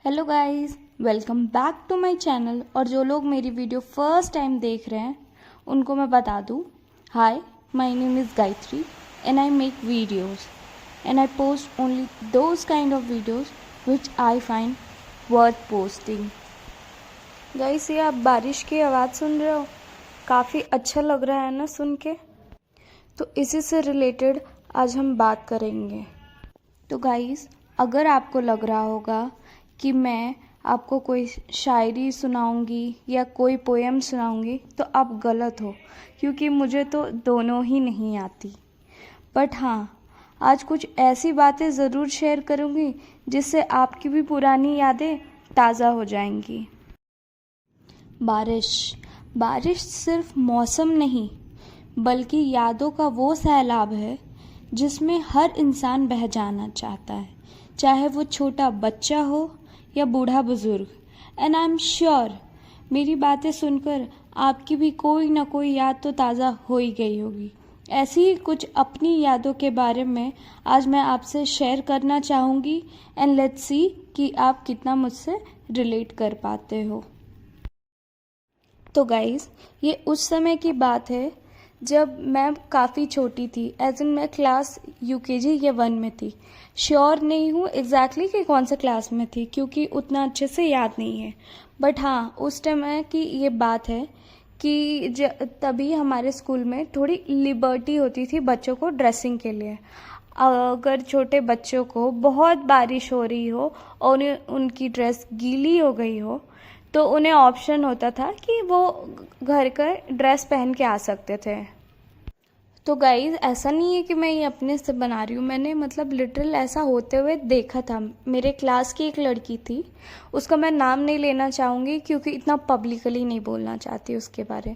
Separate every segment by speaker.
Speaker 1: Hello guys, welcome back to my channel. और जो लोग मेरी वीडियो फर्स्ट टाइम देख रहे हैं उनको मैं बता दूँ, hi, my name is Gayatri and I make videos and I post only those kind of videos which I find worth posting. Guys, ये आप बारिश की आवाज़ सुन रहे हो, काफ़ी अच्छा लग रहा है ना सुन के। तो इसी से रिलेटेड आज हम बात करेंगे। तो गाइस, अगर आपको लग रहा होगा कि मैं आपको कोई शायरी सुनाऊंगी या कोई पोएम सुनाऊंगी तो आप गलत हो, क्योंकि मुझे तो दोनों ही नहीं आती। बट हाँ, आज कुछ ऐसी बातें ज़रूर शेयर करूंगी जिससे आपकी भी पुरानी यादें ताज़ा हो जाएंगी। बारिश बारिश सिर्फ मौसम नहीं बल्कि यादों का वो सैलाब है जिसमें हर इंसान बह जाना चाहता है, चाहे वो छोटा बच्चा हो या बूढ़ा बुजुर्ग। एंड आई एम श्योर मेरी बातें सुनकर आपकी भी कोई ना कोई याद तो ताज़ा हो ही गई होगी। ऐसी ही कुछ अपनी यादों के बारे में आज मैं आपसे शेयर करना चाहूँगी एंड लेट्स सी कि आप कितना मुझसे रिलेट कर पाते हो। तो गाइस, ये उस समय की बात है जब मैं काफ़ी छोटी थी, एज इन मैं क्लास यूकेजी या 1 में थी। श्योर नहीं हूँ एग्जैक्टली कि कौन से क्लास में थी, क्योंकि उतना अच्छे से याद नहीं है। बट हाँ, उस टाइम की ये बात है कि तभी हमारे स्कूल में थोड़ी लिबर्टी होती थी बच्चों को ड्रेसिंग के लिए। अगर छोटे बच्चों को बहुत बारिश हो रही हो और उनकी ड्रेस गीली हो गई हो तो उन्हें ऑप्शन होता था कि वो घर का ड्रेस पहन के आ सकते थे। तो गाइज, ऐसा नहीं है कि मैं ये अपने से बना रही हूँ, मैंने मतलब लिटरल ऐसा होते हुए देखा था। मेरे क्लास की एक लड़की थी, उसका मैं नाम नहीं लेना चाहूँगी क्योंकि इतना पब्लिकली नहीं बोलना चाहती उसके बारे।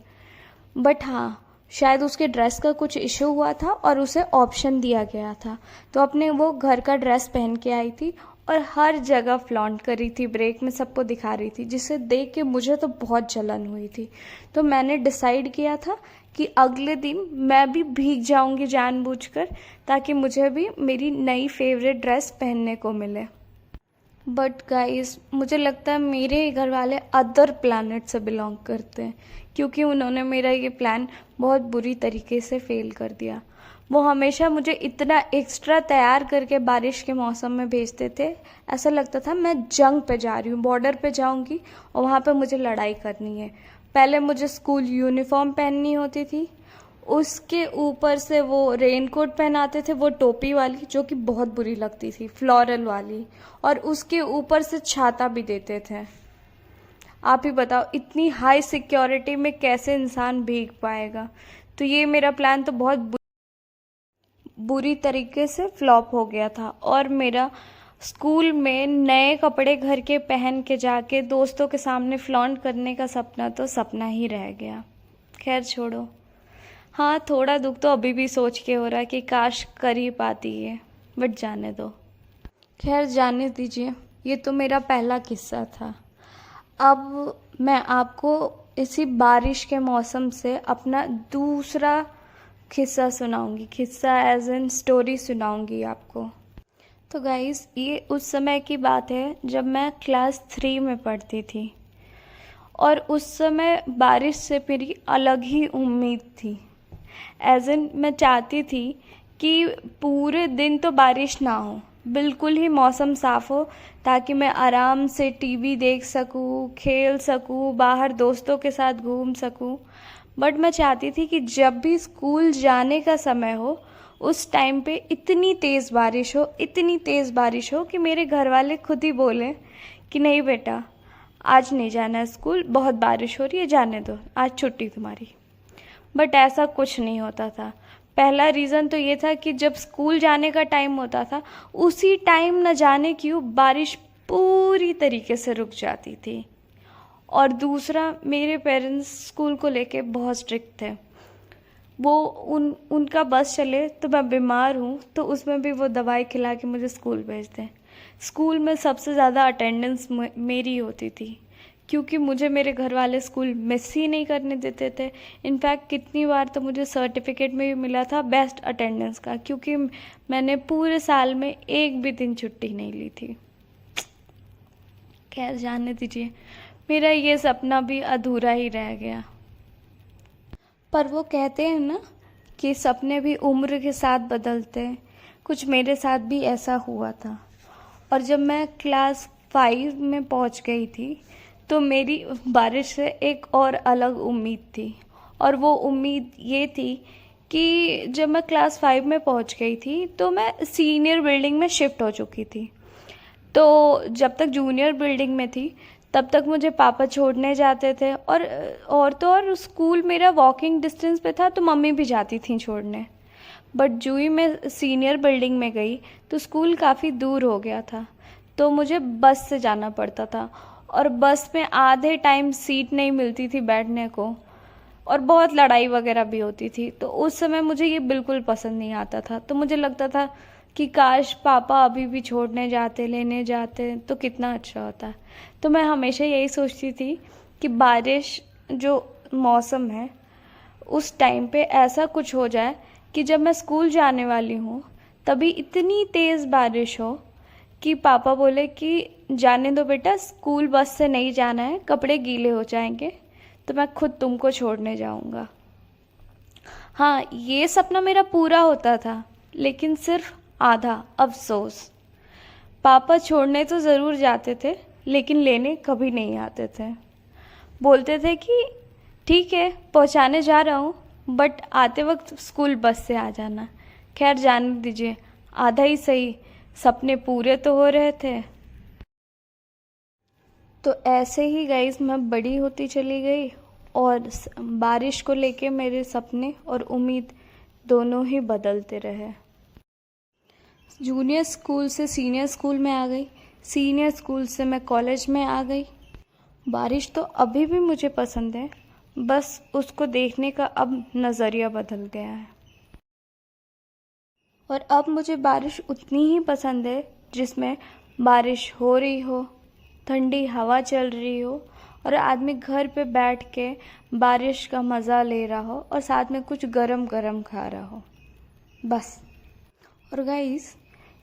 Speaker 1: बट हाँ, शायद उसके ड्रेस का कुछ इशू हुआ था और उसे ऑप्शन दिया गया था, तो अपने वो घर का ड्रेस पहन के आई थी और हर जगह फ्लॉन्ट कर रही थी, ब्रेक में सबको दिखा रही थी, जिसे देख के मुझे तो बहुत जलन हुई थी। तो मैंने डिसाइड किया था कि अगले दिन मैं भी भीग जाऊंगी जानबूझकर, ताकि मुझे भी मेरी नई फेवरेट ड्रेस पहनने को मिले। बट गाइस, मुझे लगता है मेरे घर वाले अदर प्लैनेट से बिलोंग करते हैं, क्योंकि उन्होंने मेरा ये प्लान बहुत बुरी तरीके से फेल कर दिया। वो हमेशा मुझे इतना एक्स्ट्रा तैयार करके बारिश के मौसम में भेजते थे, ऐसा लगता था मैं जंग पे जा रही हूँ, बॉर्डर पे जाऊँगी और वहाँ पे मुझे लड़ाई करनी है। पहले मुझे स्कूल यूनिफॉर्म पहननी होती थी, उसके ऊपर से वो रेनकोट पहनाते थे, वो टोपी वाली जो कि बहुत बुरी लगती थी, फ्लोरल वाली, और उसके ऊपर से छाता भी देते थे। आप ही बताओ, इतनी हाई सिक्योरिटी में कैसे इंसान भीग पाएगा। तो ये मेरा प्लान तो बहुत बुरी तरीके से फ्लॉप हो गया था और मेरा स्कूल में नए कपड़े घर के पहन के जाके दोस्तों के सामने फ्लॉन्ट करने का सपना तो सपना ही रह गया। खैर छोड़ो। हाँ, थोड़ा दुख तो अभी भी सोच के हो रहा है कि काश कर ही पाती है, बट जाने दो। खैर जाने दीजिए, ये तो मेरा पहला किस्सा था। अब मैं आपको इसी बारिश के मौसम से अपना दूसरा किस्सा सुनाऊंगी, किस्सा एज एन स्टोरी सुनाऊंगी आपको। तो गाइस, ये उस समय की बात है जब मैं क्लास 3 में पढ़ती थी और उस समय बारिश से मेरी अलग ही उम्मीद थी। एज इन मैं चाहती थी कि पूरे दिन तो बारिश ना हो, बिल्कुल ही मौसम साफ़ हो, ताकि मैं आराम से टीवी देख सकूं, खेल सकूं, बाहर दोस्तों के साथ घूम सकूं। बट मैं चाहती थी कि जब भी स्कूल जाने का समय हो उस टाइम पे इतनी तेज़ बारिश हो, इतनी तेज़ बारिश हो कि मेरे घर वाले खुद ही बोलें कि नहीं बेटा, आज नहीं जाना है स्कूल, बहुत बारिश हो रही है, जाने दो, आज छुट्टी तुम्हारी। बट ऐसा कुछ नहीं होता था। पहला रीज़न तो ये था कि जब स्कूल जाने का टाइम होता था उसी टाइम न जाने क्यों बारिश पूरी तरीके से रुक जाती थी। और दूसरा, मेरे पेरेंट्स स्कूल को लेके बहुत स्ट्रिक्ट थे। वो उनका बस चले तो मैं बीमार हूँ तो उसमें भी वो दवाई खिला के मुझे स्कूल भेज दें। स्कूल में सबसे ज़्यादा अटेंडेंस मेरी होती थी, क्योंकि मुझे मेरे घर वाले स्कूल मिस ही नहीं करने देते थे। इनफैक्ट कितनी बार तो मुझे सर्टिफिकेट में भी मिला था बेस्ट अटेंडेंस का, क्योंकि मैंने पूरे साल में एक भी दिन छुट्टी नहीं ली थी। खैर जाने दीजिए, मेरा ये सपना भी अधूरा ही रह गया। पर वो कहते हैं ना कि सपने भी उम्र के साथ बदलते हैं, कुछ मेरे साथ भी ऐसा हुआ था। और जब मैं क्लास 5 में पहुंच गई थी तो मेरी बारिश से एक और अलग उम्मीद थी। और वो उम्मीद ये थी कि जब मैं क्लास 5 में पहुंच गई थी तो मैं सीनियर बिल्डिंग में शिफ्ट हो चुकी थी। तो जब तक जूनियर बिल्डिंग में थी तब तक मुझे पापा छोड़ने जाते थे, और तो और स्कूल मेरा वॉकिंग डिस्टेंस पे था तो मम्मी भी जाती थी छोड़ने। बट जो ही मैं सीनियर बिल्डिंग में गई तो स्कूल काफ़ी दूर हो गया था, तो मुझे बस से जाना पड़ता था। और बस में आधे टाइम सीट नहीं मिलती थी बैठने को, और बहुत लड़ाई वगैरह भी होती थी। तो उस समय मुझे ये बिल्कुल पसंद नहीं आता था। तो मुझे लगता था कि काश पापा अभी भी छोड़ने जाते, लेने जाते तो कितना अच्छा होता। तो मैं हमेशा यही सोचती थी कि बारिश जो मौसम है उस टाइम पे ऐसा कुछ हो जाए कि जब मैं स्कूल जाने वाली हूँ तभी इतनी तेज़ बारिश हो कि पापा बोले कि जाने दो बेटा, स्कूल बस से नहीं जाना है, कपड़े गीले हो जाएंगे, तो मैं खुद तुमको छोड़ने जाऊँगा। हाँ, ये सपना मेरा पूरा होता था, लेकिन सिर्फ आधा। अफसोस, पापा छोड़ने तो ज़रूर जाते थे लेकिन लेने कभी नहीं आते थे। बोलते थे कि ठीक है पहुंचाने जा रहा हूँ, बट आते वक्त स्कूल बस से आ जाना। खैर जाने दीजिए, आधा ही सही, सपने पूरे तो हो रहे थे। तो ऐसे ही गाइस मैं बड़ी होती चली गई और बारिश को लेके मेरे सपने और उम्मीद दोनों ही बदलते रहे। जूनियर स्कूल से सीनियर स्कूल में आ गई, सीनियर स्कूल से मैं कॉलेज में आ गई। बारिश तो अभी भी मुझे पसंद है, बस उसको देखने का अब नज़रिया बदल गया है। और अब मुझे बारिश उतनी ही पसंद है जिसमें बारिश हो रही हो, ठंडी हवा चल रही हो और आदमी घर पे बैठ के बारिश का मज़ा ले रहा हो और साथ में कुछ गरम गरम खा रहा हो, बस। और गाइस,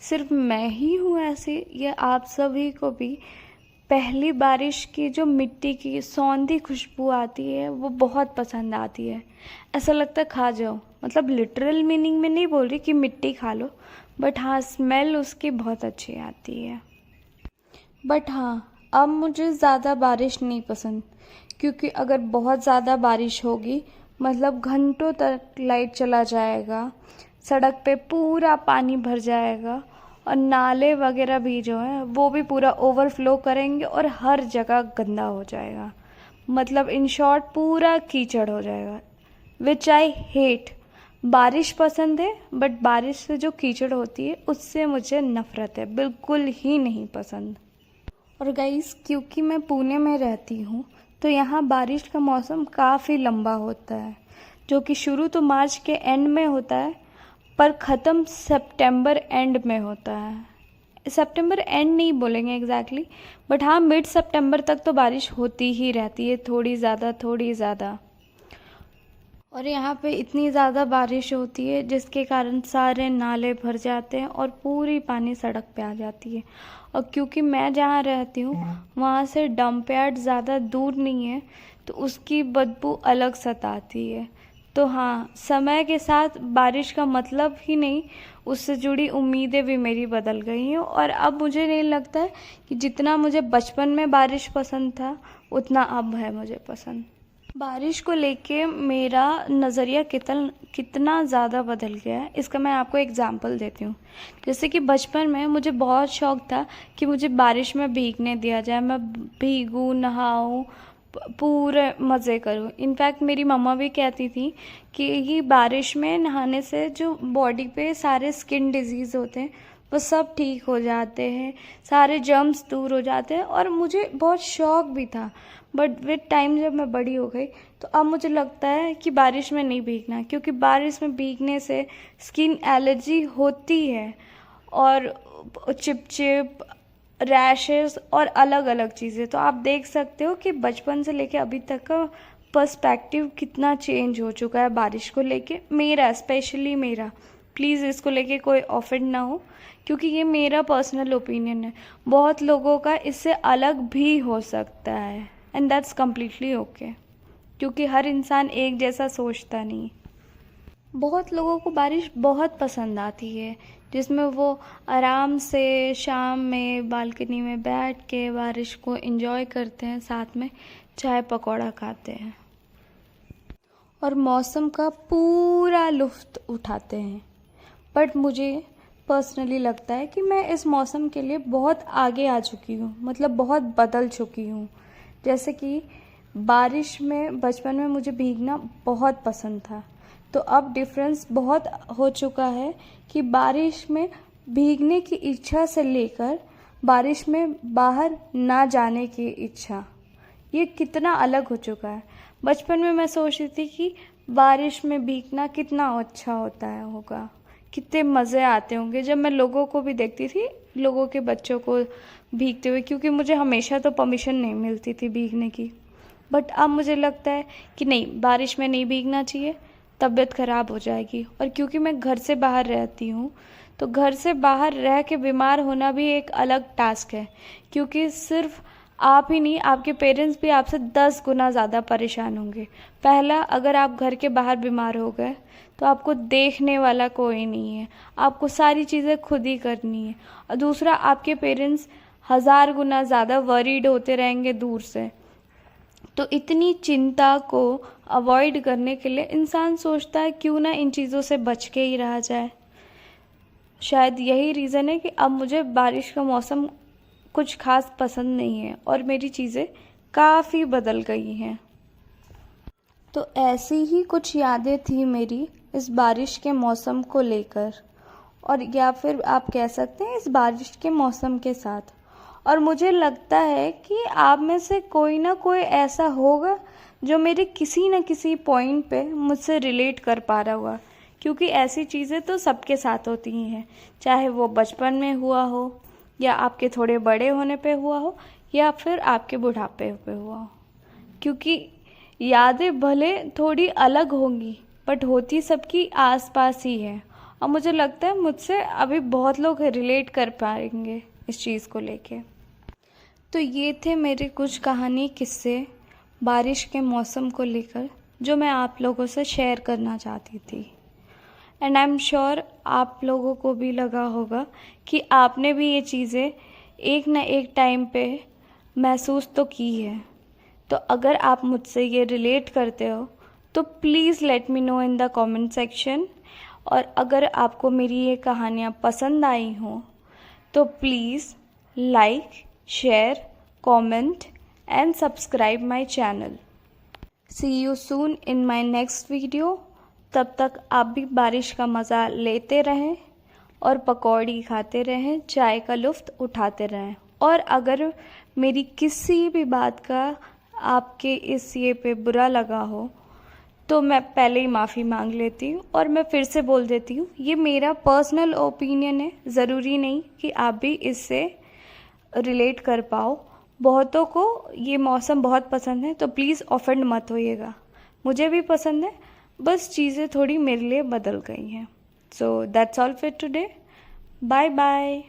Speaker 1: सिर्फ मैं ही हूँ ऐसी, या आप सभी को भी पहली बारिश की जो मिट्टी की सौंधी खुशबू आती है वो बहुत पसंद आती है। ऐसा लगता है खा जाओ, मतलब लिटरल मीनिंग में नहीं बोल रही कि मिट्टी खा लो, बट हाँ स्मेल उसकी बहुत अच्छी आती है। बट हाँ, अब मुझे ज़्यादा बारिश नहीं पसंद, क्योंकि अगर बहुत ज़्यादा बारिश होगी मतलब घंटों तक लाइट चला जाएगा, सड़क पे पूरा पानी भर जाएगा और नाले वगैरह भी जो है वो भी पूरा ओवरफ्लो करेंगे और हर जगह गंदा हो जाएगा। मतलब इन शॉर्ट पूरा कीचड़ हो जाएगा, विच आई हेट। बारिश पसंद है बट बारिश से जो कीचड़ होती है उससे मुझे नफ़रत है, बिल्कुल ही नहीं पसंद। और गाइस, क्योंकि मैं पुणे में रहती हूँ तो यहाँ बारिश का मौसम काफ़ी लंबा होता है, जो कि शुरू तो मार्च के एंड में होता है पर ख़त्म सितंबर एंड में होता है। सितंबर एंड नहीं बोलेंगे एग्जैक्टली, बट हाँ मिड सितंबर तक तो बारिश होती ही रहती है, थोड़ी ज़्यादा। और यहाँ पे इतनी ज़्यादा बारिश होती है जिसके कारण सारे नाले भर जाते हैं और पूरी पानी सड़क पे आ जाती है। और क्योंकि मैं जहाँ रहती हूँ वहाँ से डंप यार्ड ज़्यादा दूर नहीं है, तो उसकी बदबू अलग सताती है। तो हाँ, समय के साथ बारिश का मतलब ही नहीं, उससे जुड़ी उम्मीदें भी मेरी बदल गई हैं। और अब मुझे नहीं लगता है कि जितना मुझे बचपन में बारिश पसंद था उतना अब है मुझे पसंद। बारिश को लेके मेरा नज़रिया कितना ज़्यादा बदल गया है, इसका मैं आपको एग्जांपल देती हूँ। जैसे कि बचपन में मुझे बहुत शौक़ था कि मुझे बारिश में भीगने दिया जाए, मैं भीगूँ, नहाऊँ, पूरे मज़े करूँ। इनफैक्ट मेरी मम्मा भी कहती थी कि ये बारिश में नहाने से जो बॉडी पे सारे स्किन डिजीज़ होते हैं वो सब ठीक हो जाते हैं, सारे जर्म्स दूर हो जाते हैं। और मुझे बहुत शौक़ भी था, बट विद टाइम जब मैं बड़ी हो गई तो अब मुझे लगता है कि बारिश में नहीं भीगना, क्योंकि बारिश में भीगने से स्किन एलर्जी होती है और चिपचिप, रैशेस और अलग अलग चीज़ें। तो आप देख सकते हो कि बचपन से लेके अभी तक का पर्सपेक्टिव कितना चेंज हो चुका है बारिश को लेके, मेरा स्पेशली मेरा। प्लीज़ इसको लेके कोई ऑफेंड ना हो, क्योंकि ये मेरा पर्सनल ओपिनियन है। बहुत लोगों का इससे अलग भी हो सकता है, एंड दैट्स कम्प्लीटली ओके, क्योंकि हर इंसान एक जैसा सोचता नहीं। बहुत लोगों को बारिश बहुत पसंद आती है, जिसमें वो आराम से शाम में बालकनी में बैठ के बारिश को एंजॉय करते हैं, साथ में चाय पकौड़ा खाते हैं और मौसम का पूरा लुत्फ़ उठाते हैं। बट मुझे पर्सनली लगता है कि मैं इस मौसम के लिए बहुत आगे आ चुकी हूँ, मतलब बहुत बदल चुकी हूँ। जैसे कि बारिश में बचपन में मुझे भीगना बहुत पसंद था, तो अब डिफरेंस बहुत हो चुका है कि बारिश में भीगने की इच्छा से लेकर बारिश में बाहर ना जाने की इच्छा, ये कितना अलग हो चुका है। बचपन में मैं सोचती थी कि बारिश में भीगना कितना अच्छा होता है होगा, कितने मज़े आते होंगे। जब मैं लोगों को भी देखती थी, लोगों के बच्चों को भीगते हुए, क्योंकि मुझे हमेशा तो परमिशन नहीं मिलती थी भीगने की। बट अब मुझे लगता है कि नहीं, बारिश में नहीं भीगना चाहिए, तबीयत ख़राब हो जाएगी। और क्योंकि मैं घर से बाहर रहती हूँ, तो घर से बाहर रह के बीमार होना भी एक अलग टास्क है, क्योंकि सिर्फ आप ही नहीं, आपके पेरेंट्स भी आपसे 10 गुना ज़्यादा परेशान होंगे। पहला, अगर आप घर के बाहर बीमार हो गए तो आपको देखने वाला कोई नहीं है, आपको सारी चीज़ें खुद ही करनी है। और दूसरा, आपके पेरेंट्स 1000 गुना ज़्यादा वरीड होते रहेंगे दूर से। तो इतनी चिंता को अवॉइड करने के लिए इंसान सोचता है क्यों ना इन चीज़ों से बच के ही रहा जाए। शायद यही रीज़न है कि अब मुझे बारिश का मौसम कुछ खास पसंद नहीं है और मेरी चीज़ें काफ़ी बदल गई हैं। तो ऐसी ही कुछ यादें थी मेरी इस बारिश के मौसम को लेकर, और या फिर आप कह सकते हैं इस बारिश के मौसम के साथ। और मुझे लगता है कि आप में से कोई ना कोई ऐसा होगा जो मेरे किसी न किसी पॉइंट पे मुझसे रिलेट कर पा रहा होगा, क्योंकि ऐसी चीज़ें तो सबके साथ होती ही हैं, चाहे वो बचपन में हुआ हो, या आपके थोड़े बड़े होने पे हुआ हो, या फिर आपके बुढ़ापे पे हुआ हो। क्योंकि यादें भले थोड़ी अलग होंगी, बट होती सबकी आसपास ही है। और मुझे लगता है मुझसे अभी बहुत लोग रिलेट कर पाएंगे इस चीज़ को लेके। तो ये थे मेरे कुछ कहानी किस्से बारिश के मौसम को लेकर, जो मैं आप लोगों से शेयर करना चाहती थी। एंड आई एम श्योर आप लोगों को भी लगा होगा कि आपने भी ये चीज़ें एक न एक टाइम पे महसूस तो की है। तो अगर आप मुझसे ये रिलेट करते हो तो please let me know in the comment section. और अगर आपको मेरी ये कहानियाँ पसंद आई हों तो please like, share, comment and subscribe my channel. See you soon in my next video. तब तक आप भी बारिश का मज़ा लेते रहें और पकौड़ी खाते रहें, चाय का लुत्फ़ उठाते रहें। और अगर मेरी किसी भी बात का आपके इस ये पे बुरा लगा हो तो मैं पहले ही माफ़ी मांग लेती हूँ, और मैं फिर से बोल देती हूँ, ये मेरा पर्सनल ओपिनियन है, ज़रूरी नहीं कि आप भी इससे रिलेट कर पाओ। बहुतों को ये मौसम बहुत पसंद है, तो प्लीज़ ऑफेंड मत होइएगा। मुझे भी पसंद है, बस चीज़ें थोड़ी मेरे लिए बदल गई हैं। So that's all for today. Bye bye.